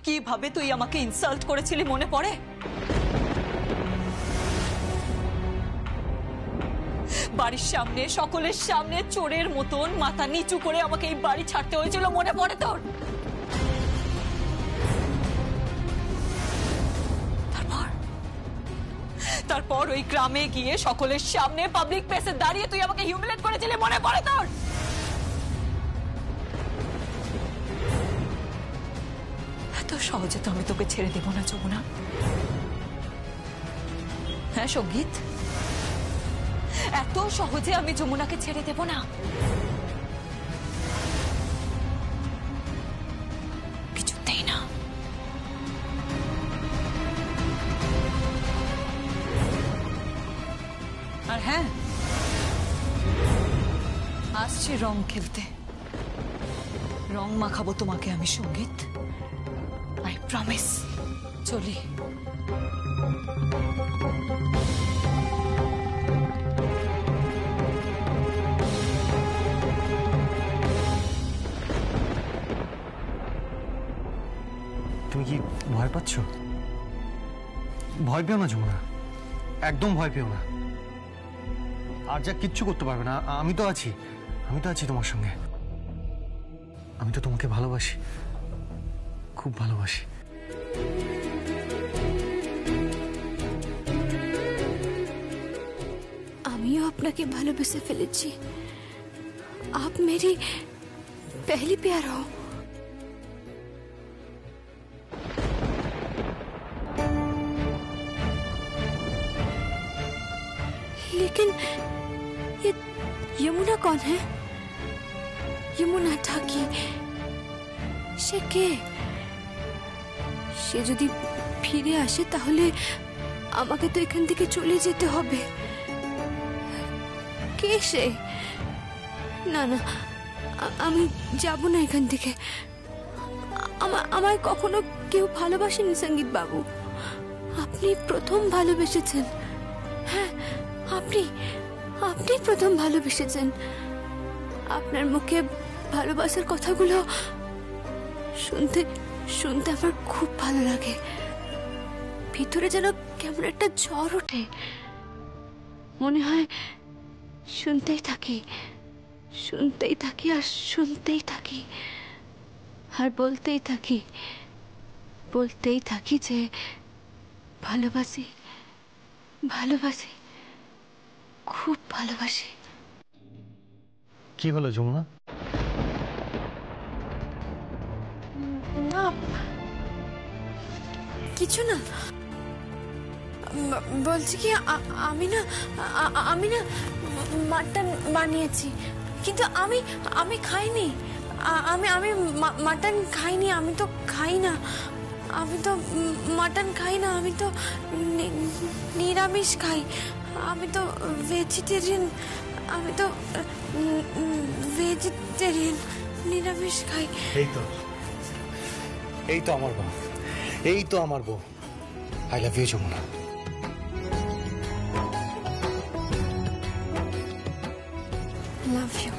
কিভাবে তুই আমাকে ইনসাল্ট করেছিলি মনে পড়ে? বাড়ির সামনে, সকলের সামনে চোরের মতন মাথা নিচু করে আমাকে এই বাড়ি ছাড়তে হয়েছিল, মনে পড়ে তোর? তারপর ওই গ্রামে গিয়ে সকলের সামনে পাবলিক প্লেসে দাঁড়িয়ে তুই আমাকে হিউমিলেট করেছিলি, মনে পড়ে তোর? এত সহজে তো আমি তোকে ছেড়ে দেব না যমুনা। হ্যাঁ সঙ্গীত, এত সহজে আমি যমুনাকে ছেড়ে দেব না। কিছুতেই না। আর হ্যাঁ, আসছি রং খেলতে। রং মাখাবো তোমাকে আমি সঙ্গীত, আই প্রমিস। চলি। তুমি কি ভয় পাচ্ছ? ভয় পেও না যমুনা, একদম ভয় পেও না। আর যা কিচ্ছু করতে পারবে না, আমি তো আছি, আমি তো আছি তোমার সঙ্গে। আমি তো তোমাকে ভালোবাসি, খুব ভালোবাসি। আমিও আপনাকে ভালোবেসে ফেলেছি। आप मेरी पहली प्यार हो। लेकिन ये यमुना कौन है? यमुना ठाकी সে কে? সে যদি ফিরে আসে তাহলে আমাকে তো এখান থেকে চলে যেতে হবে। কে সে? না না, আমি যাব না এখান থেকে। আমায় কখনো কেউ ভালোবাসেনি সঙ্গীত বাবু। আপনি প্রথম ভালোবেসেছেন। হ্যাঁ, আপনি প্রথম ভালোবেসেছেন। আপনার মুখে ভালোবাসার কথাগুলো শুনতে শুনতে আমার খুব ভালো লাগে। ভিতরে যেন কেমন একটা ঝড় ওঠে। মনে হয় শুনতেই থাকি, শুনতেই থাকি আর শুনতেই থাকি আর বলতেই থাকি, বলতেই থাকি যে ভালোবাসি, ভালোবাসি, খুব ভালোবাসি। কি হলো যমুনা? না কিছু না, বলছি কি আমি না মাটন বানিয়েছি, কিন্তু আমি খাইনি। আমি মাটন খাইনি, আমি তো খাই না, আমি তো মাটন খাই না, আমি তো নিরামিষ খাই, আমি তো ভেজিটেরিয়ান, আমি তো ভেজিটেরিয়ান, নিরামিষ খাই। এই তো আমার বউ, এই তো আমার বউ। I love you Jamuna. Love you.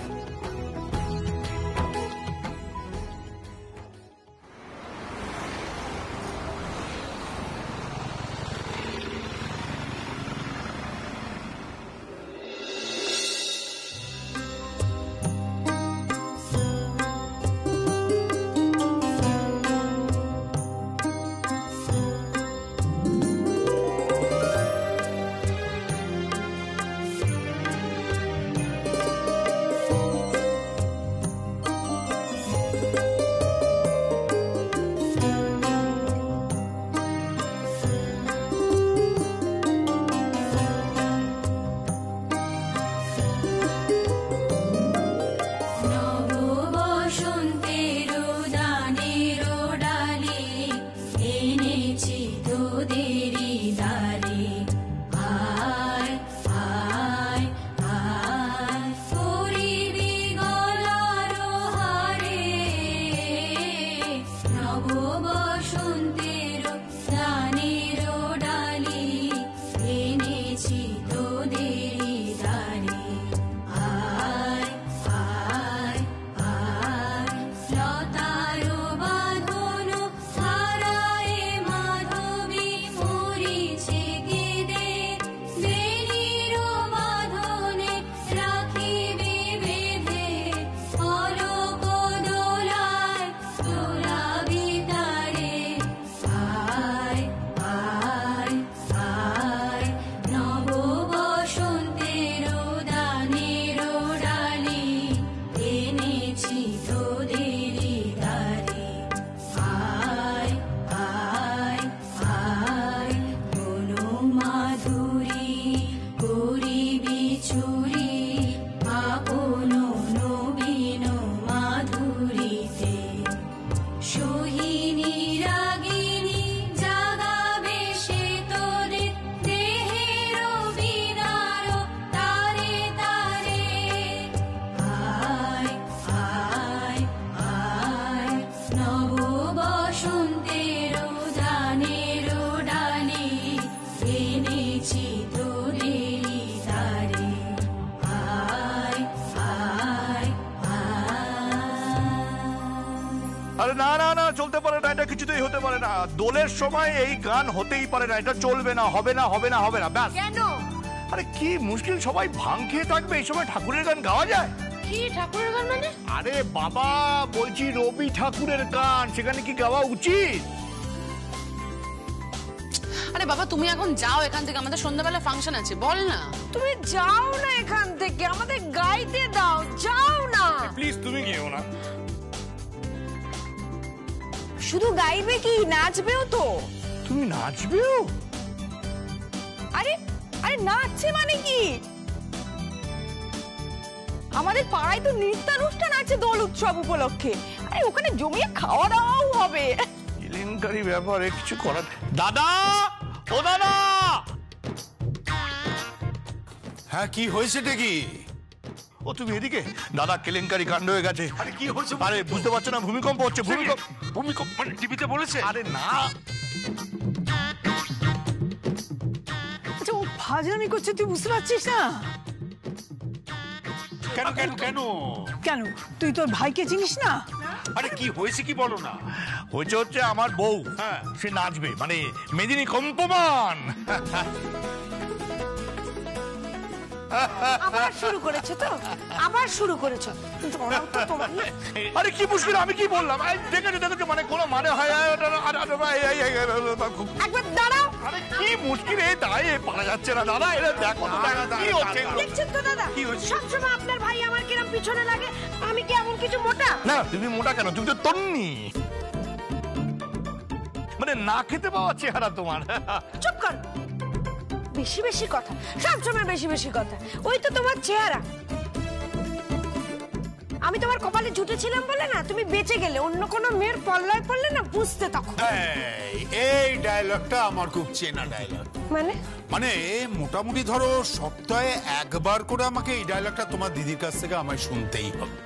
আরে না না না, চলতে পারে না, এটা কিছুতেই হতে পারে না। দোলের সময় এই গান হতেই পারে না, এটা চলবে না, হবে না হবে না হবে না, ব্যাস। কেন? আরে কি মুশকিল, সবাই ভাং খেয়ে থাকবে, এই সময় ঠাকুরের গান গাওয়া যায়? কি ঠাকুরের গান মানে? আরে বাবা বলছি রবি ঠাকুরের গান, সেখানে কি গাওয়া উচিত? আরে বাবা তুমি এখন যাও এখান থেকে, আমাদের সন্ধ্যাবেলা ফাংশন আছে, বল না। তুমি যাও না এখান থেকে, আমাদের গাইতে দাও, যাও না। প্লিজ তুমি গিয়েও না। শুধু গাইবে কি, নাচবেও তো? তুমি নাচবেও? আরে আরে নাচছে মানে কি? আমাদের পাড়ায় তো নৃত্যানুষ্ঠান আছে দোল উৎসব উপলক্ষে, আরে ওখানে জমিয়ে খাওয়া দাওয়াও হবে। কেলেঙ্কারি ব্যাপারে কিছু করার। দাদা, ও দাদা। হ্যাঁ কি হয়েছে কি? ও তুমি এদিকে। দাদা কেলেঙ্কারি কাণ্ড হয়ে গেছে। আরে কি হয়েছে? আরে বুঝতে পারছো না, ভূমিকম্প হচ্ছে। ভূমিকম্প মানে টিভিতে বলেছে? আরে না, আচ্ছা ও ফাজলামি করছে, তুই বুঝতে পারছিস না? কেন কেন কেন? কেন তুই তোর ভাইকে চিনিস না? আরে কি হয়েছে কি বলো না। হয়েছে হচ্ছে আমার বউ, হ্যাঁ সে নাচবে, মানে মেদিনী কম্পমান। আবার শুরু করেছে তো, আবার শুরু করেছো। কিন্তু ওরাও তো তোমার না। আরে কি মুশকিল, আমি কি বললাম? দেখেছো মানে কোনো মানে হয়? একবার দাঁড়াও। আরে কি মুশকিল, এই দাঁড়িয়ে পারা যাচ্ছে না দাদা, এটা দেখো তো, কি হচ্ছে? দেখছেন তো দাদা, সবসময় আপনার ভাই আমার কিরম পিছনে লাগে। আমি কি এমন কিছু মোটা? না তুমি মোটা কেন, তুমি তো তন্নি, মানে না খেতে পাওয়া চেহারা তোমার। চুপ কর, বেশি বেশি কথা, সবসময় বেশি বেশি কথা। ওই তো তোমার চেহারা। আমি তোমার কপালে জুটেছিলাম বলে না তুমি বেঁচে গেলে, অন্য কোনো মেয়ের পল্লায় পড়লে না বুঝতে তখন। এই ডায়লগটা আমার খুব চেনা ডায়লগ। মানে মানে মোটামুটি ধরো সপ্তাহে একবার করে আমাকে এই ডায়লগটা তোমার দিদির কাছ থেকে আমায় শুনতেই হবে।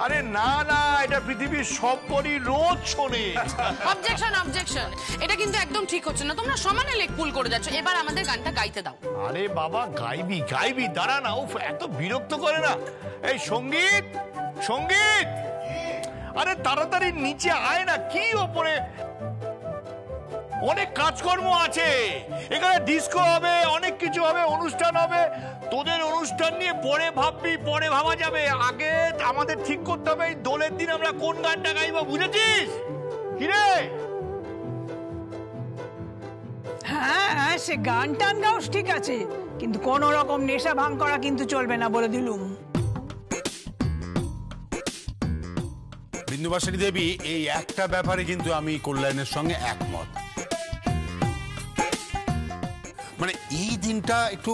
আরে না না, এটা পৃথিবীর সব বড়ি রোজ শোনে। অবজেকশন অবজেকশন, এটা কিন্তু একদম ঠিক হচ্ছে না, তোমরা সমানে লেগ পুল করে যাচ্ছ। এবার আমাদের গানটা গাইতে দাও। আরে বাবা গাইবি গাইবি, দাঁড়া না, উফ এত বিরক্ত করে না। এই সঙ্গীত সঙ্গীত, আরে তাড়াতাড়ি নিচে আয় না, কি ওপরে অনেক কাজকর্ম আছে, এখানে ডিস্কো হবে, অনেক কিছু হবে, অনুষ্ঠান হবে। তোদের অনুষ্ঠান নিয়ে পরে ভাববি, পরে ভাবা যাবে, আগে আমাদের ঠিক করতে হবে এই দোলের দিন আমরা কোন গানটা গাইবো, বুঝেছিস কিরে? হ্যাঁ সে গান টান গাও ঠিক আছে, কিন্তু কোন রকম নেশা ভাঙ করা কিন্তু চলবে না বলে দিলুম। বিন্দুবাসিনী দেবী, এই একটা ব্যাপারে কিন্তু আমি কল্যাণের সঙ্গে একমত। মানে এই দিনটা একটু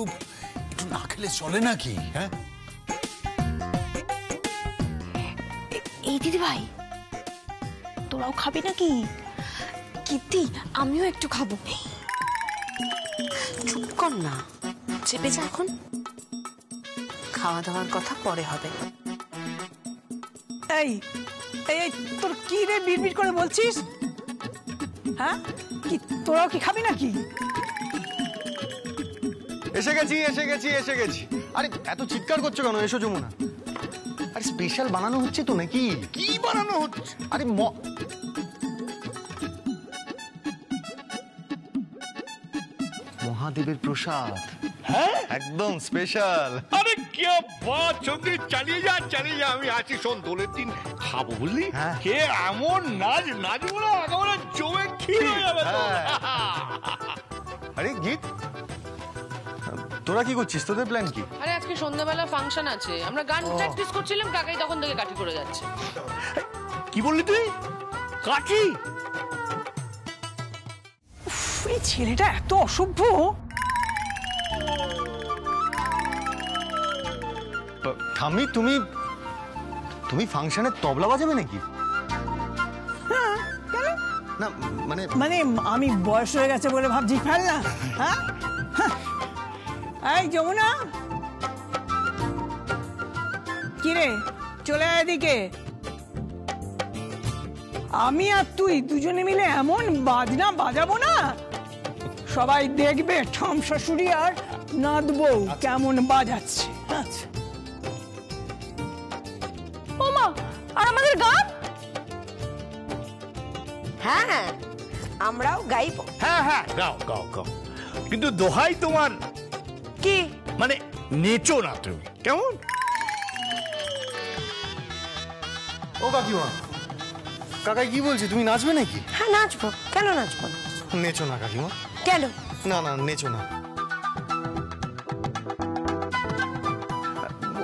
একটু না খেলে চলে নাকি? হ্যাঁ এই দিদি ভাই, তোরাও খাবি নাকি? কীর্তি, আমিও একটু খাবো। চুপ কর না, চেপে যা এখন, খাওয়া দাওয়ার কথা পরে হবে। এই এই তোর কি রে বিড়বিড় করে বলছিস? হ্যাঁ কি তোরাও কি খাবি নাকি? এসে গেছি এসে গেছি এসে গেছি। আরে এত চিৎকার করছো কেন? এসো যমুনা। আরে স্পেশাল বানানো হচ্ছে তো নাকি? কি বানানো হচ্ছে? আরে মহাদেবের প্রসাদ। হ্যাঁ একদম স্পেশাল। আরে কি বাত, সঙ্গীত চালিয়ে যা চালিয়ে যা, আমি আছি, শোন দোলের দিন খাবো বুঝলি। হ্যাঁ। কে এমন নাচবো না, একেবারে জমে ক্ষীর হয়ে যাবে তো। আরে গীত, তোরা কি করছিস? তোদের প্ল্যান কি? আরে আজকে সন্ধ্যাবেলা ফাংশন আছে, আমরা গান প্র্যাকটিস করছিলাম, কাকাই তখন থেকে কাঠি করে যাচ্ছে। কি বললি তুই? কাঠি? এই ছেলেটা এত অসভ্য। ঠাম্মি, তুমি তুমি ফাংশনে তবলা বাজাবে নাকি? হ্যাঁ কেন? না মানে মানে আমি বয়স হয়ে গেছে বলে ভাবছি ফেল না? হ্যাঁ এই যমুনা, কিরে চলে আয় এদিকে। আমি আর তুই দুজনে মিলে এমন বাজনা বাজাবো না, সবাই দেখবে ঠাম শাশুড়ি আর নাদ বউ কেমন বাজাচ্ছে। আচ্ছা হ্যাঁ, আমরাও গাইবো। হ্যাঁ হ্যাঁ, গাও গাও গাও, কিন্তু দোহাই তোমার, কি মানে নেচো না তুমি, কেমন? ও কাকিমা, কাকাই কি বলছে, তুমি নাচবে নাকি? হ্যাঁ নাচবো, কেন নাচবো না? নেচো না কাকিমা। কেন? না না, নেচো না।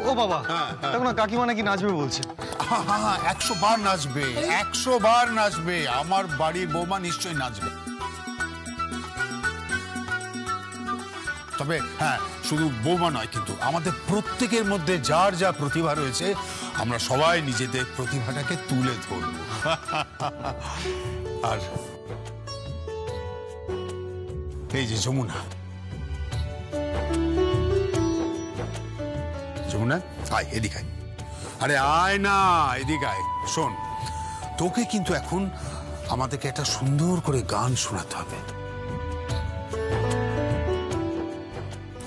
ও বাবা, দেখো না কাকিমা নাকি নাচবে বলছে। হ্যাঁ, 100 বার নাচবে, 100 বার নাচবে। আমার বাড়ির বৌমা নিশ্চয়ই নাচবে। তবে হ্যাঁ, শুধু বৌমা নয়, কিন্তু আমাদের প্রত্যেকের মধ্যে যার যা প্রতিভা রয়েছে, আমরা সবাই নিজেদের প্রতিভাটাকে তুলে ধরব। আর এই যে যমুনা, যমুনা আয় এদিকে আয়। আরে আয় না, এদিকে আয়। শোন, তোকে কিন্তু এখন আমাদেরকে একটা সুন্দর করে গান শোনাতে হবে।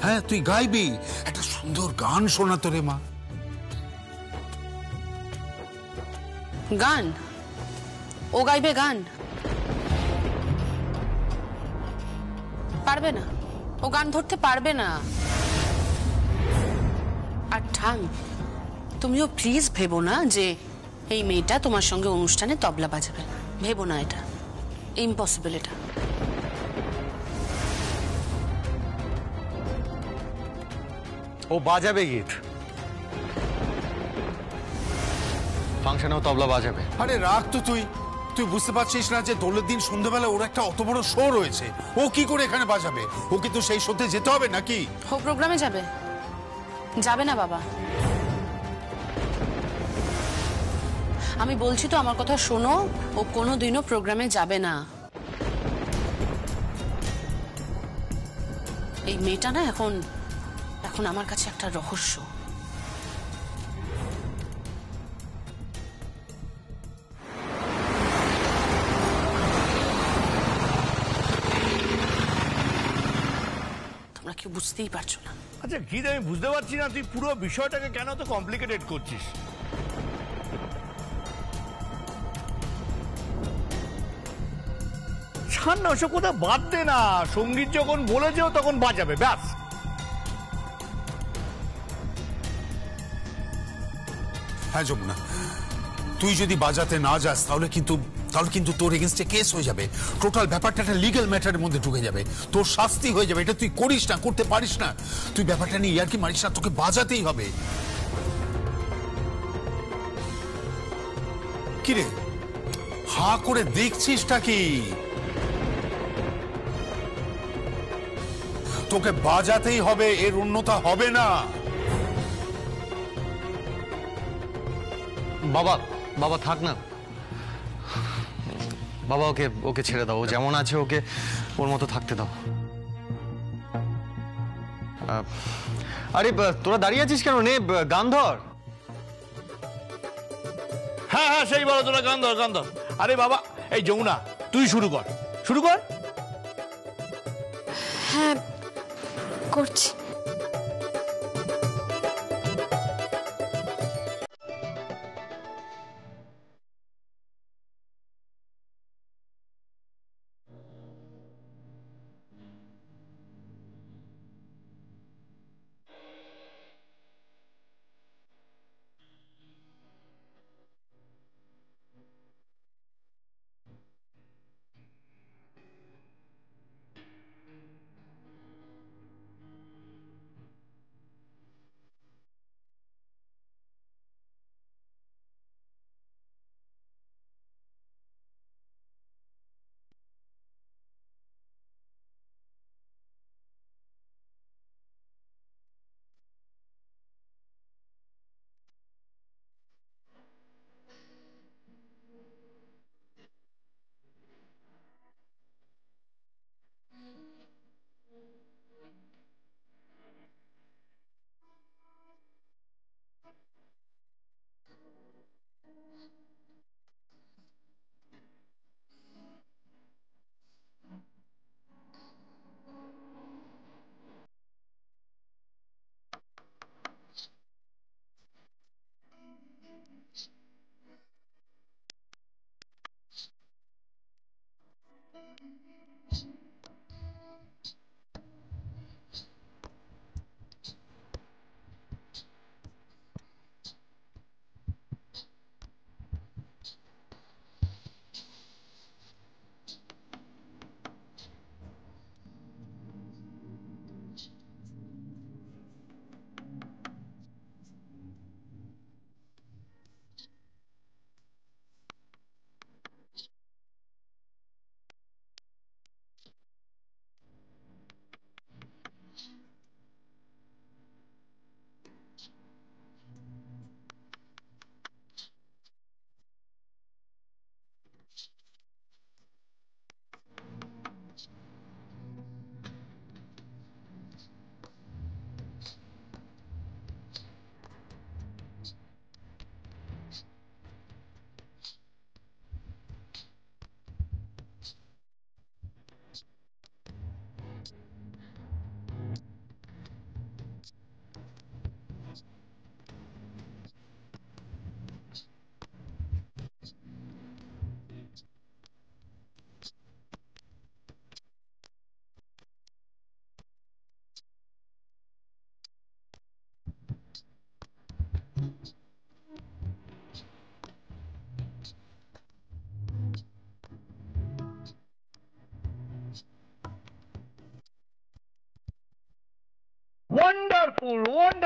হ্যাঁ, তুই গাইবি, একটা সুন্দর গান শোনাতো রে মা। গান? ও গাইবে গান? পারবে না, ও গান ধরতে পারবে না। আর ঠাম, তুমিও প্লিজ ভেবো না যে এই মেয়েটা তোমার সঙ্গে অনুষ্ঠানে তবলা বাজাবে। ভেবো না, এটা ইম্পসিবল। এটা ও বাজাবে গীত, ফাংশনেও তবলা বাজাবে। আরে রাখ তো তুই, তুই বুঝতে পারছিস না যে দোলের দিন সন্ধ্যাবেলা ওর একটা অত বড় শো রয়েছে? ও কি করে এখানে বাজাবে? ও কিন্তু সেই শোতে যেতে হবে নাকি? ও প্রোগ্রামে যাবে? যাবে না বাবা, আমি বলছি তো, আমার কথা শোনো। ও কোনোদিনও প্রোগ্রামে যাবে না। এই মেয়েটা না এখন এখন আমার কাছে একটা রহস্য। তোমরা কেউ বুঝতেই পারছো না। আচ্ছা গীত, আমি বুঝতে পারছি না তুই পুরো বিষয়টাকে কেন তো কমপ্লিকেটেড করছিস। ছাড় না, ওসব কথা বাদ দে না। সঙ্গীত যখন বলেছেও তখন বাজাবে, ব্যাস। হ্যাঁ যমুনা, তুই যদি বাজাতে না যাস তাহলে কিন্তু তোর এগেইনস্টে কেস হয়ে যাবে। টোটাল ব্যাপারটা একটা লিগ্যাল ম্যাটারের মধ্যে ঢুকে যাবে, তোর শাস্তি হয়ে যাবে। এটা তুই করিস না, করতে পারিস না। তুই ব্যাপারটা নিয়ে ইয়ার্কি মারিস না, তোকে বাজাতেই হবে। কিরে হা করে দেখছিসটা কি? তোকে বাজাতেই হবে, এর অন্যতা হবে না। বাবা, বাবা থাক না বাবা, ওকে ওকে ছেড়ে দাও। ও যেমন আছে ওকে ওর মতো থাকতে দাও। আরে তোরা দাঁড়িয়ে আছিস কেন? নে গান ধর। হ্যাঁ হ্যাঁ, সেই বলো, তোরা গান ধর, গান ধর। আরে বাবা, এই যমুনা তুই শুরু কর, শুরু কর। হ্যাঁ করছি।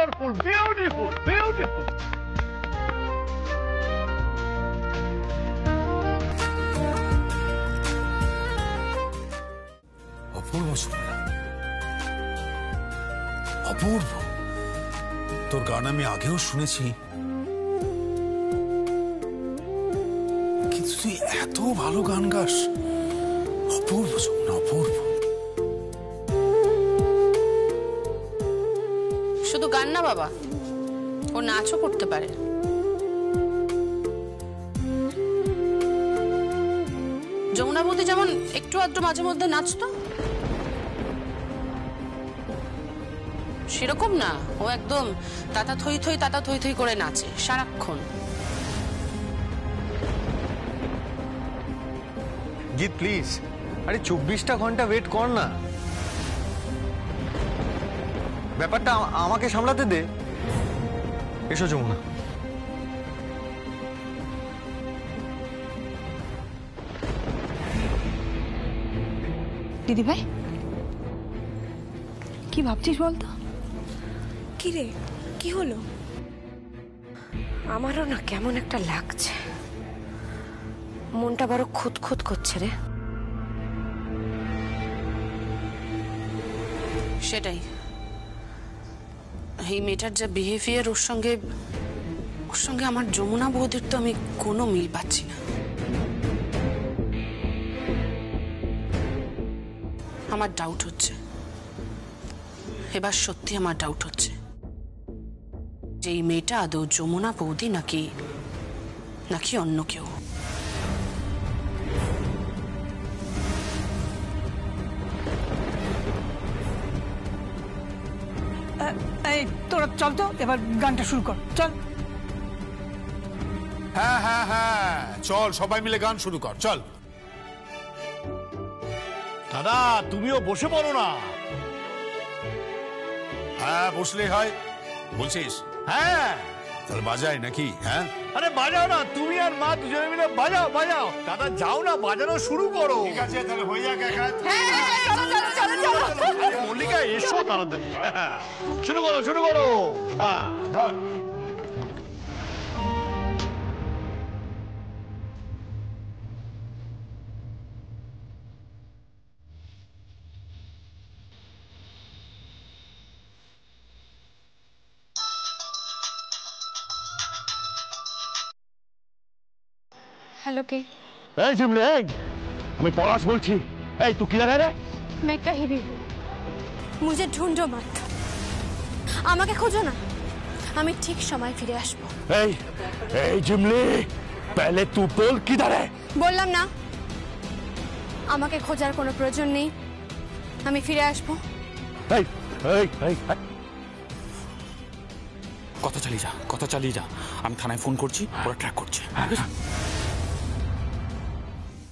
Wonderful, beautiful, beautiful. অপূর্ব সুন্দর, অপূর্ব। তোর গান আমি আগেও শুনেছি, কিন্তু তুই এত ভালো গান গাস। অপূর্ব যমুনা, অপূর্ব। শুধু গান না বাবা, ও নাচও করতে পারে। যমুনা বৌদি যেমন একটু আধটু মাঝে মধ্যে নাচতো, সেরকম না, ও একদম তাতা থই থই তাতা থই থই করে নাচে সারাক্ষণ। জিৎ প্লিজ, আরে 24টা ঘন্টা ওয়েট কর না, ব্যাপারটা আমাকে সামলাতে দে। এসো যমুনা। দিদি ভাই, কি ভাবছিস বলতো? কি রে, কি হলো? আমারও না কেমন একটা লাগছে, মনটা বড় খুঁতখুত করছে রে। সেটাই, এই মেয়েটার যা বিহেভিয়ার, ওর সঙ্গে আমার যমুনা বৌদির তো আমি কোনো মিল পাচ্ছি না। আমার ডাউট হচ্ছে, এবার সত্যি আমার ডাউট হচ্ছে যে এই মেয়েটা আদৌ যমুনা বৌদি নাকি অন্য কেউ। এই তোরা চল তো, এবার গানটা শুরু কর, চল। হ্যাঁ হ্যাঁ হ্যাঁ, চল সবাই মিলে গান শুরু কর, চল। দাদা তুমিও বসে পড়ো না। হ্যাঁ বসলে হয় বলছিস? হ্যাঁ তাহলে বাজাই নাকি? হ্যাঁ আরে বাজাও না, তুমি আর মা দুজনে মিলে বাজাও বাজাও। দাদা যাও না, বাজানো শুরু করো। ঠিক আছে, তাহলে হয়ে যাক এক হাত। মল্লিকা এসো তাড়াতাড়ি। শুরু করো শুরু করো। हेलो के এই জিমলে, এই আমি পলাশ বলছি। এই তুই কিধার রে? मैं कहीं भी हूँ, मुझे ढूंढो मत, আমাকে খোঁজো না, আমি ঠিক সময় ফিরে আসবো। এই এই জিমলে, पहले तू बोल किधर है? বললাম না আমাকে খোঁজার কোনো প্রয়োজন নেই, আমি ফিরে আসবো। এই এই এই কথা চালিয়ে যা, কথা চালিয়ে যা। আমি থানায় ফোন করছি, ওরা ট্র্যাক করছে।